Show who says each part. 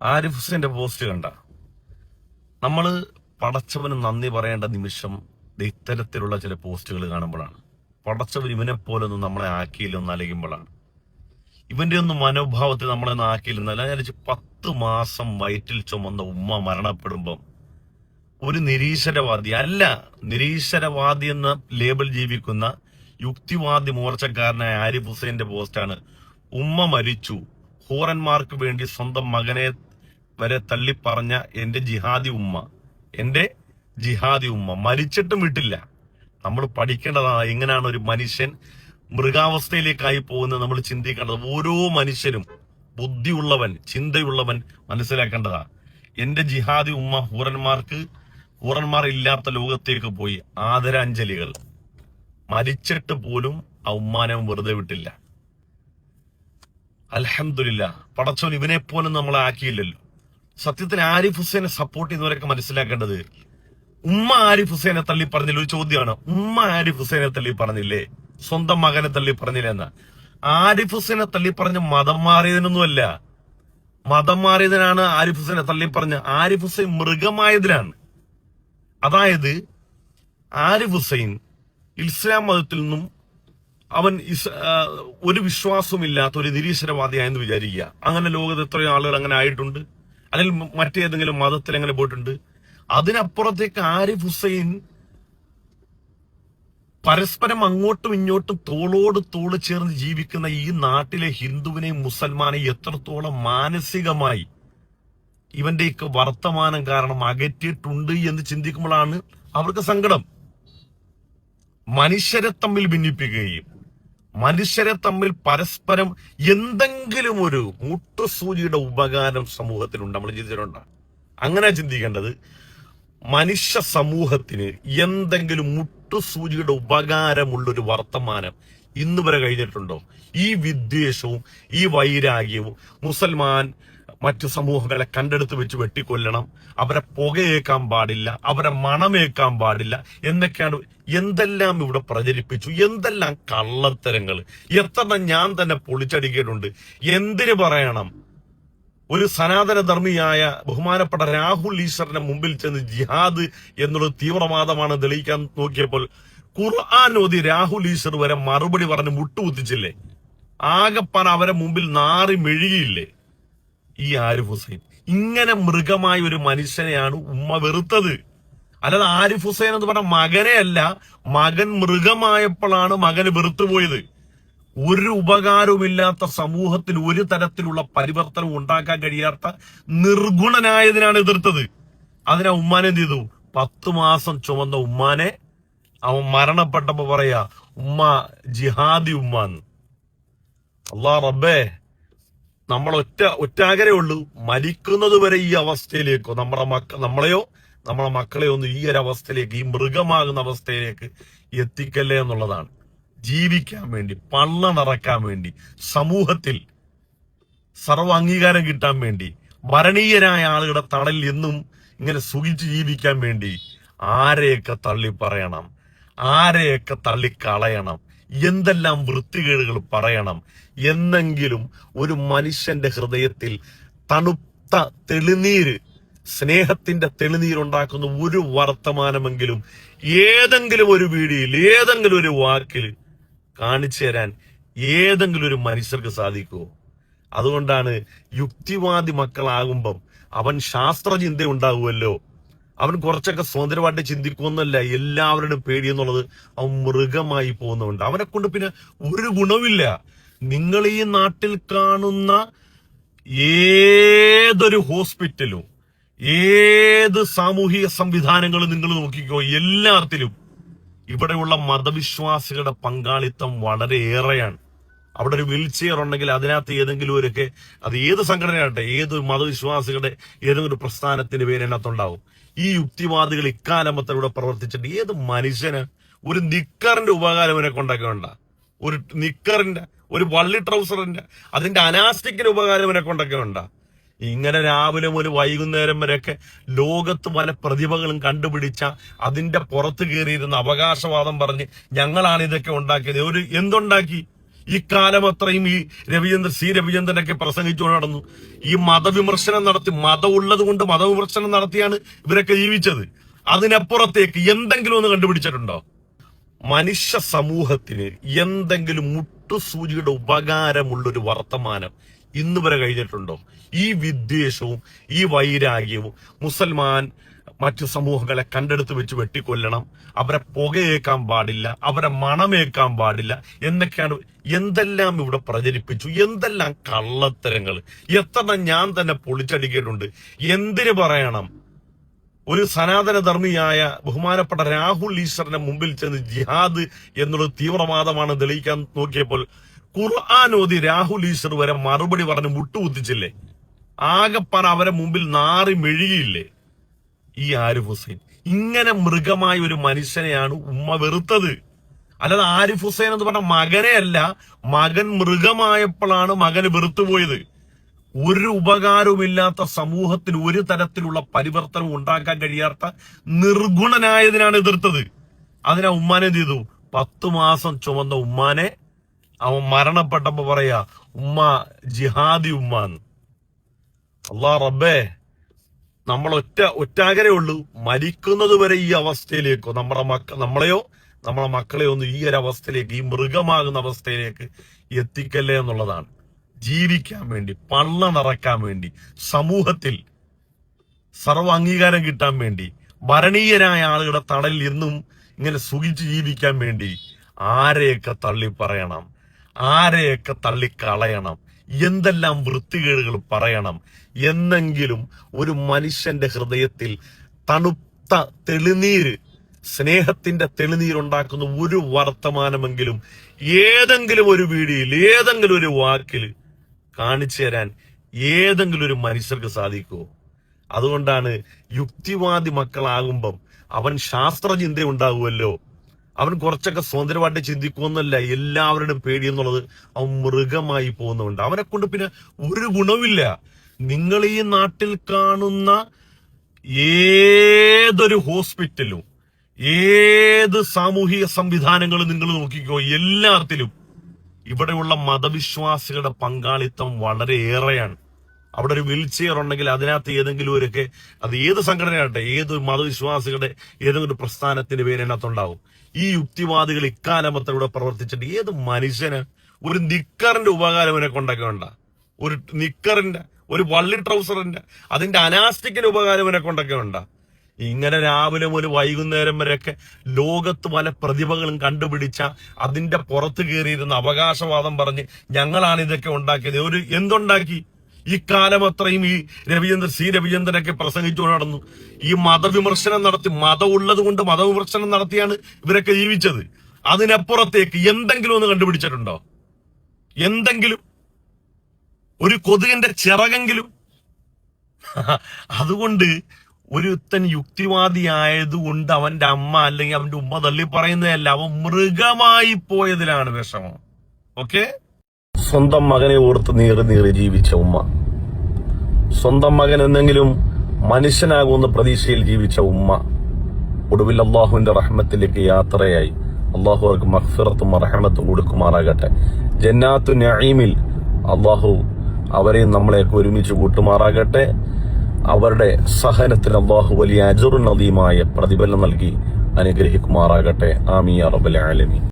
Speaker 1: Arif ഹുസൈന്റെ post കണ്ട നമ്മള് പടച്ചവന് നന്ദി പറയേണ്ട നിമിഷം ഇത്തരത്തിലുള്ള ചില പോസ്റ്റുകൾ കാണുമ്പോഴാണ്. പടച്ചവൻ ഇവനെ പോലൊന്നും നമ്മളെ ആക്കിയില്ലെന്ന് അലയുമ്പോഴാണ്. ഇവന്റെ ഒന്നും മനോഭാവത്തിൽ നമ്മളൊന്നും ആക്കിയില്ലെന്നല്ല. ഞാൻ 10 മാസം വയറ്റിൽ ചുമന്ന ഉമ്മ മരണപ്പെടുമ്പം ഒരു നിരീശ്വരവാദി അല്ല, നിരീശ്വരവാദി എന്ന ലേബൽ ജീവിക്കുന്ന യുക്തിവാദി മോർച്ചക്കാരനായ ആരിഫ് ഹുസൈന്റെ പോസ്റ്റാണ്. ഉമ്മ മരിച്ചു, ഹൂറന്മാർക്ക് വേണ്ടി സ്വന്തം മകനെ വരെ തള്ളിപ്പറഞ്ഞ എന്റെ ജിഹാദി ഉമ്മ മരിച്ചിട്ടും വിട്ടില്ല. നമ്മൾ പഠിക്കേണ്ടതാണ് എങ്ങനെയാണ് ഒരു മനുഷ്യൻ മൃഗാവസ്ഥയിലേക്കായി പോകുന്നത്. നമ്മൾ ചിന്തിക്കേണ്ടത് ഓരോ മനുഷ്യനും ബുദ്ധിയുള്ളവൻ, ചിന്തയുള്ളവൻ മനസ്സിലാക്കേണ്ടതാ. എന്റെ ജിഹാദി ഉമ്മ ഹൂറന്മാർ ഇല്ലാത്ത ലോകത്തേക്ക് പോയി. ആദരാഞ്ജലികൾ. മരിച്ചിട്ട് പോലും ആ ഉമ്മാനെ വെറുതെ വിട്ടില്ല. അൽഹംദുലില്ലാ, പടച്ചോൻ ഇവനെ പോലും നമ്മളെ ആക്കിയില്ലല്ലോ. സത്യത്തിൽ ആരിഫ് ഹുസൈനെ സപ്പോർട്ട് ചെയ്യുന്നവരൊക്കെ മനസ്സിലാക്കേണ്ടത്, ഉമ്മ ആരിഫ് ഹുസൈനെ തള്ളി പറഞ്ഞില്ല. ഒരു ചോദ്യമാണ്, ഉമ്മ ആരിഫ് ഹുസൈനെ തള്ളി പറഞ്ഞില്ലേ? സ്വന്തം മകനെ തള്ളി പറഞ്ഞില്ല എന്നാ. ആരിഫ് ഹുസൈനെ തള്ളി പറഞ്ഞ് മതം മാറിയതിനൊന്നുമല്ല. മതം മാറിയതിനാണ് ആരിഫ് ഹുസൈനെ തള്ളി പറഞ്ഞ്. ആരിഫ് ഹുസൈൻ മൃഗമായതിനാണ്. അതായത് ആരിഫ് ഹുസൈൻ ഇസ്ലാം മതത്തിൽ നിന്നും അവൻ ഒരു വിശ്വാസമില്ലാത്ത ഒരു നിരീശ്വരവാദിയായെന്ന് വിചാരിക്കുക. അങ്ങനെ ലോകത്ത് എത്രയോ ആളുകൾ അങ്ങനെ ആയിട്ടുണ്ട്, അല്ലെങ്കിൽ മറ്റേതെങ്കിലും മതത്തിൽ അങ്ങനെ പോയിട്ടുണ്ട്. അതിനപ്പുറത്തേക്ക് ആരിഫ് ഹുസൈൻ പരസ്പരം അങ്ങോട്ടും ഇങ്ങോട്ടും തോളോട് തോള് ചേർന്ന് ജീവിക്കുന്ന ഈ നാട്ടിലെ ഹിന്ദുവിനെയും മുസൽമാനെയും എത്രത്തോളം മാനസികമായി ഇവന്റെയൊക്കെ വർത്തമാനം കാരണം അകറ്റിയിട്ടുണ്ട് എന്ന് ചിന്തിക്കുമ്പോഴാണ് അവർക്ക് സങ്കടം. മനുഷ്യരെ തമ്മിൽ ഭിന്നിപ്പിക്കുകയും മനുഷ്യരെ തമ്മിൽ പരസ്പരം എന്തെങ്കിലും ഒരു മുട്ടുസൂചിയുടെ ഉപകാരം സമൂഹത്തിലുണ്ട്. നമ്മൾ ചിന്തിച്ചിട്ടുണ്ടോ? അങ്ങനെ ചിന്തിക്കേണ്ടത്. മനുഷ്യ സമൂഹത്തിന് എന്തെങ്കിലും മുട്ടുസൂചിയുടെ ഉപകാരമുള്ളൊരു വർത്തമാനം ഇന്ന് വരെ കഴിഞ്ഞിട്ടുണ്ടോ? ഈ വിദ്വേഷവും ഈ വൈരാഗ്യവും മുസൽമാൻ മറ്റു സമൂഹങ്ങളെ കണ്ടെടുത്ത് വെച്ച് വെട്ടിക്കൊല്ലണം, അവരെ പുകയേക്കാൻ പാടില്ല, അവരെ മണമേക്കാൻ പാടില്ല എന്നൊക്കെയാണ് എന്തെല്ലാം ഇവിടെ പ്രചരിപ്പിച്ചു. എന്തെല്ലാം കള്ളത്തരങ്ങൾ, എത്ര ഞാൻ തന്നെ പൊളിച്ചടിക്കേണ്ടുണ്ട്. എന്തിനു പറയണം? ഒരു സനാതന ധർമ്മിയായ ബഹുമാനപ്പെട്ട രാഹുൽ ഈശ്വറിന്റെ മുമ്പിൽ ചെന്ന് ജിഹാദ് എന്നുള്ള തീവ്രവാദമാണ് തെളിയിക്കാൻ നോക്കിയപ്പോൾ ഖുർആൻ ഓതി രാഹുൽ ഈശ്വർ വരെ മറുപടി പറഞ്ഞ് മുട്ടുകുത്തിച്ചില്ലേ? ആകപ്പാൻ അവരെ മുമ്പിൽ നാറി മെഴുകിയില്ലേ ഈ ആരിഫ് ഹുസൈൻ? ഇങ്ങനെ മൃഗമായ ഒരു മനുഷ്യനെയാണ് ഉമ്മ വെറുത്തത്. അല്ലാതെ ആരിഫ് ഹുസൈൻ എന്ന് പറഞ്ഞ മകനെ അല്ല, മകൻ മൃഗമായപ്പോഴാണ് മകന് വെറുത്തുപോയത്. ഒരു ഉപകാരവുമില്ലാത്ത സമൂഹത്തിൽ ഒരു തരത്തിലുള്ള പരിവർത്തനം ഉണ്ടാക്കാൻ കഴിയാത്ത നിർഗുണനായതിനാണ് എതിർത്തത്. അതിനാ ഉമ്മാനെ എന്ത് ചെയ്തു? 10 മാസം ചുമന്ന ഉമ്മാനെ അവൻ മരണപ്പെട്ടപ്പോ പറയാ ഉമ്മ ജിഹാദി ഉമ്മാന്ന്. അല്ലാ റബ്ബേ, നമ്മൾ ഒറ്റാകരേ ഉള്ളൂ. മരിക്കുന്നത് വരെ ഈ അവസ്ഥയിലേക്കോ നമ്മളെയോ നമ്മളെ മക്കളെയോ ഒന്നും ഈ ഒരു അവസ്ഥയിലേക്ക്, ഈ മൃഗമാകുന്ന അവസ്ഥയിലേക്ക് എത്തിക്കല്ലേ എന്നുള്ളതാണ്. ജീവിക്കാൻ വേണ്ടി, പള്ള നിറക്കാൻ വേണ്ടി, സമൂഹത്തിൽ സർവ്വ അംഗീകാരം കിട്ടാൻ വേണ്ടി, ഭരണീയരായ ആളുകളുടെ തണലിൽ എന്നും ഇങ്ങനെ സുഖിച്ച് ജീവിക്കാൻ വേണ്ടി ആരെയൊക്കെ തള്ളി പറയണം, ആരെയൊക്കെ തള്ളിക്കളയണം, എന്തെല്ലാം വൃത്തികേടുകൾ പറയണം എന്നെങ്കിലും ഒരു മനുഷ്യന്റെ ഹൃദയത്തിൽ തണുത്ത തെളിനീര്, സ്നേഹത്തിന്റെ തെളിനീരുണ്ടാക്കുന്ന ഒരു വർത്തമാനമെങ്കിലും ഏതെങ്കിലും ഒരു വീഡിയോയിൽ, ഏതെങ്കിലും ഒരു വാക്കിൽ കാണിച്ചു തരാൻ ഏതെങ്കിലും ഒരു മനുഷ്യർക്ക് സാധിക്കുമോ? അതുകൊണ്ടാണ് യുക്തിവാദി മക്കളാകുമ്പം അവൻ ശാസ്ത്രചിന്ത ഉണ്ടാകുമല്ലോ, അവൻ കുറച്ചൊക്കെ സ്വതന്ത്രമായിട്ട് ചിന്തിക്കുമെന്നല്ല എല്ലാവരുടെയും പേടി എന്നുള്ളത്. അവൻ മൃഗമായി പോകുന്നുണ്ട്. അവനെ കൊണ്ട് പിന്നെ ഒരു ഗുണമില്ല. നിങ്ങൾ ഈ നാട്ടിൽ കാണുന്ന ഏതൊരു ഹോസ്പിറ്റലും ഏത് സാമൂഹിക സംവിധാനങ്ങളും നിങ്ങൾ നോക്കിക്കോ, എല്ലാത്തിലും ഇവിടെയുള്ള മതവിശ്വാസികളുടെ പങ്കാളിത്തം വളരെ ഏറെയാണ്. അവിടെ ഒരു വീൽ ചെയർ ഉണ്ടെങ്കിൽ അതിനകത്ത് ഏതെങ്കിലും ഒരുക്കെ, അത് ഏത് സംഘടനയാകട്ടെ, ഏത് മതവിശ്വാസികളുടെ ഏതെങ്കിലും ഒരു പ്രസ്ഥാനത്തിന്റെ പേര് അതിനകത്തുണ്ടാവും. ഈ യുക്തിവാദികൾ ഇക്കാലമത്തെ ഇവിടെ പ്രവർത്തിച്ചിട്ട് ഏത് മനുഷ്യന് ഒരു നിക്കറിന്റെ ഉപകാരം ഇവനെ കൊണ്ടൊക്കെ ഉണ്ടാ? ഒരു നിക്കറിന്റെ, ഒരു വള്ളി ട്രൗസറിന്റെ, അതിന്റെ അനാസ്റ്റിക്കിന്റെ ഉപകാരം ഇവനെ കൊണ്ടൊക്കെ ഉണ്ടാ? ഇങ്ങനെ രാവിലെ മുതൽ വൈകുന്നേരം വരെയൊക്കെ ലോകത്ത് പല പ്രതിഭകളും കണ്ടുപിടിച്ച അതിന്റെ പുറത്ത് കയറിയിരുന്ന അവകാശവാദം പറഞ്ഞ് ഞങ്ങളാണ് ഇതൊക്കെ ഉണ്ടാക്കിയത്. എന്തുണ്ടാക്കി? ഈ കാലം അത്രയും ഈ രവിചന്ദ്രനൊക്കെ പ്രസംഗിച്ചുകൊണ്ട് നടന്നു. ഈ മതവിമർശനം നടത്തി, മതം ഉള്ളത് കൊണ്ട് മതവിമർശനം നടത്തിയാണ് ഇവരൊക്കെ ജീവിച്ചത്. അതിനപ്പുറത്തേക്ക് എന്തെങ്കിലും ഒന്ന് കണ്ടുപിടിച്ചിട്ടുണ്ടോ? മനുഷ്യ സമൂഹത്തിന് എന്തെങ്കിലും മുട്ടുസൂചിയുടെ ഉപകാരമുള്ളൊരു വർത്തമാനം ഇന്ന് വരെ കഴിഞ്ഞിട്ടുണ്ടോ? ഈ വിദ്വേഷവും ഈ വൈരാഗ്യവും മുസൽമാൻ മറ്റു സമൂഹങ്ങളെ കണ്ടെടുത്ത് വെച്ച് വെട്ടിക്കൊല്ലണം, അവരെ പുകയേക്കാൻ പാടില്ല, അവരെ മണമേക്കാൻ പാടില്ല എന്നൊക്കെയാണ് എന്തെല്ലാം ഇവിടെ പ്രചരിപ്പിച്ചു. എന്തെല്ലാം കള്ളത്തരങ്ങൾ, എത്ര ഞാൻ തന്നെ പൊളിച്ചടിക്കേണ്ടതുണ്ട്. എന്തിനു പറയണം? ഒരു സനാതന ധർമ്മിയായ ബഹുമാനപ്പെട്ട രാഹുൽ ഈശ്വറിന്റെ മുമ്പിൽ ചെന്ന് ജിഹാദ് എന്നുള്ളത് തീവ്രവാദമാണ് തെളിയിക്കാൻ നോക്കിയപ്പോൾ ഖുർആൻ ഓതി രാഹുൽ ഈശ്വർ വരെ മറുപടി പറഞ്ഞ് മുട്ടുകുത്തിച്ചില്ലേ? ആകെപ്പാൻ അവരെ മുമ്പിൽ നാറി മെഴുകിയില്ലേ ഈ ആരിഫ് ഹുസൈൻ? ഇങ്ങനെ മൃഗമായ ഒരു മനുഷ്യനെയാണ് ഉമ്മ വെറുത്തത്. അല്ലാതെ ആരിഫ് ഹുസൈൻ എന്ന് പറഞ്ഞ മകനെ അല്ല, മകൻ മൃഗമായപ്പോഴാണ് മകന് വെറുത്തുപോയത്. ഒരു ഉപകാരവുമില്ലാത്ത സമൂഹത്തിൽ ഒരു തരത്തിലുള്ള പരിവർത്തനം ഉണ്ടാക്കാൻ കഴിയാത്ത നിർഗുണനായതിനാണ് എതിർത്തത്. അതിനാ ഉമ്മാനെ എന്ത് ചെയ്തു? 10 മാസം ചുമന്ന ഉമ്മാനെ അവൻ മരണപ്പെട്ടപ്പോ പറയാ ഉമ്മ ജിഹാദി ഉമ്മാന്ന്. അല്ലാ റബ്ബേ, നമ്മൾ ഒറ്റാകരേ ഉള്ളൂ. മരിക്കുന്നത് വരെ ഈ അവസ്ഥയിലേക്കോ നമ്മളെയോ നമ്മളെ മക്കളെയോ ഒന്നും ഈ ഒരു അവസ്ഥയിലേക്ക്, ഈ മൃഗമാകുന്ന അവസ്ഥയിലേക്ക് എത്തിക്കല്ലേ എന്നുള്ളതാണ്. ജീവിക്കാൻ വേണ്ടി, പള്ള നിറക്കാൻ വേണ്ടി, സമൂഹത്തിൽ സർവ്വ അംഗീകാരം കിട്ടാൻ വേണ്ടി, ഭരണീയരായ ആളുകളുടെ തടലിൽ എന്നും ഇങ്ങനെ സുഖിച്ച് ജീവിക്കാൻ വേണ്ടി ആരെയൊക്കെ തള്ളി പറയണം, ആരെയൊക്കെ തള്ളിക്കളയണം, എന്തെല്ലാം വൃത്തികേടുകൾ പറയണം എന്നെങ്കിലും ഒരു മനുഷ്യന്റെ ഹൃദയത്തിൽ തണുത്ത തെളിനീര്, സ്നേഹത്തിന്റെ തെളിനീരുണ്ടാക്കുന്ന ഒരു വർത്തമാനമെങ്കിലും ഏതെങ്കിലും ഒരു വീഡിയോയിൽ, ഏതെങ്കിലും ഒരു വാക്കിൽ കാണിച്ചു തരാൻ ഏതെങ്കിലും ഒരു മനുഷ്യർക്ക് സാധിക്കുമോ? അതുകൊണ്ടാണ് യുക്തിവാദി മക്കളാകുമ്പം അവൻ ശാസ്ത്രചിന്ത ഉണ്ടാകുമല്ലോ, അവൻ കുറച്ചൊക്കെ സ്വതന്ത്രമായിട്ട് ചിന്തിക്കുമെന്നല്ല എല്ലാവരുടെയും പേടി എന്നുള്ളത്. അവൻ മൃഗമായി പോകുന്നുണ്ട്. അവനെ കൊണ്ട് പിന്നെ ഒരു ഗുണമില്ല. നിങ്ങൾ ഈ നാട്ടിൽ കാണുന്ന ഏതൊരു ഹോസ്പിറ്റലും, ഏത് സാമൂഹിക സംവിധാനങ്ങളും നിങ്ങൾ നോക്കിക്കോ, എല്ലാത്തിലും ഇവിടെയുള്ള മതവിശ്വാസികളുടെ പങ്കാളിത്തം വളരെ ഏറെയാണ്. അവിടെ ഒരു വീൽ ചെയർ ഉണ്ടെങ്കിൽ അതിനകത്ത് ഏതെങ്കിലും ഒരുക്കെ, അത് ഏത് സംഘടനയാകട്ടെ, ഏത് മതവിശ്വാസികളുടെ ഏതെങ്കിലും ഒരു പ്രസ്ഥാനത്തിന്റെ പേര് അതിനകത്തുണ്ടാവും. ഈ യുക്തിവാദികൾ ഇക്കാലമത്തെ ഇവിടെ പ്രവർത്തിച്ചിട്ട് ഏത് മനുഷ്യന് ഒരു നിക്കറിന്റെ ഉപകാരം ഇവനെ കൊണ്ടൊക്കെ ഉണ്ടാ? ഒരു നിക്കറിന്റെ, ഒരു വള്ളി ട്രൗസറിന്റെ, അതിന്റെ അനാസ്റ്റിക്കിന്റെ ഉപകാരം ഇവനെ കൊണ്ടൊക്കെ ഉണ്ടാ? ഇങ്ങനെ രാവിലെ മുതൽ വൈകുന്നേരം വരെയൊക്കെ ലോകത്ത് പല പ്രതിഭകളും കണ്ടുപിടിച്ച അതിന്റെ പുറത്ത് കയറിയിരുന്ന അവകാശവാദം പറഞ്ഞ് ഞങ്ങളാണ് ഇതൊക്കെ ഉണ്ടാക്കിയത്. എന്തുണ്ടാക്കി? ഈ കാലം അത്രയും ഈ രവിചന്ദ്രനൊക്കെ പ്രസംഗിച്ചുകൊണ്ട് നടന്നു. ഈ മതവിമർശനം നടത്തി, മതം ഉള്ളത് കൊണ്ട് മതവിമർശനം നടത്തിയാണ് ഇവരൊക്കെ ജീവിച്ചത്. അതിനപ്പുറത്തേക്ക് എന്തെങ്കിലും ഒന്ന് കണ്ടുപിടിച്ചിട്ടുണ്ടോ? എന്തെങ്കിലും ഒരു കൊതുകിന്റെ ചിറകെങ്കിലും? അതുകൊണ്ട് ഒരുത്തൻ യുക്തിവാദിയായതുകൊണ്ട് അവന്റെ അമ്മ അല്ലെങ്കിൽ അവന്റെ ഉമ്മ തള്ളി പറയുന്നതല്ല, അവൻ മൃഗമായി പോയതിലാണ് വിഷമം. ഓക്കെ, സ്വന്തം മകനെ ഓർത്ത് നീറി ജീവിച്ച ഉമ്മ, സ്വന്തം മകൻ എന്തെങ്കിലും മനുഷ്യനാകുന്ന പ്രതീക്ഷയിൽ ജീവിച്ച ഉമ്മ, ഒടുവിൽ അള്ളാഹുവിന്റെ റഹ്മത്തിലേക്ക് യാത്രയായി. അള്ളാഹു അവർക്ക് മഗ്ഫിറത്തും റഹ്മത്തും കൊടുക്കുമാറാകട്ടെ. ജന്നാത്തു നഈമിൽ അള്ളാഹു അവരെയും നമ്മളെയൊക്കെ ഒരുമിച്ച് കൂട്ടുമാറാകട്ടെ. അവരുടെ സഹനത്തിന് അല്ലാഹു വലിയ അജ്റുൻ അദീമായ പ്രതിഫലം നൽകി അനുഗ്രഹിക്കുമാറാകട്ടെ. ആമീൻ യാ റബ്ബൽ ആലമീൻ.